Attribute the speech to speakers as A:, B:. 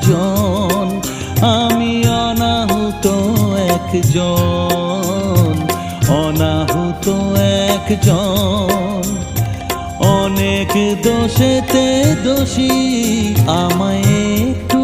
A: একজন, আমি অনাহুত একজন, অনাহুত একজন। অনেক দোষেতে দোষী, আমায় একটু